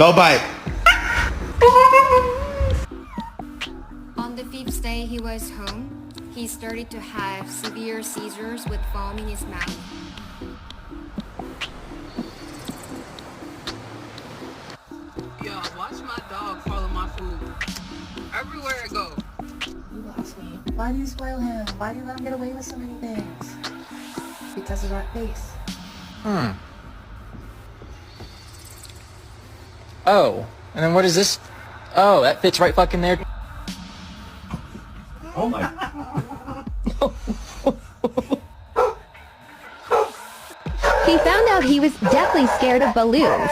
No bite. On the fifth day he was home, he started to have severe seizures with foam in his mouth. Yo, watch my dog follow my food. Everywhere I go. You lost me. Why do you spoil him? Why do you let him get away with so many things? Because of that face. Oh, and then what is this? Oh, that fits right fucking there. Oh my. He found out he was deathly scared of balloons.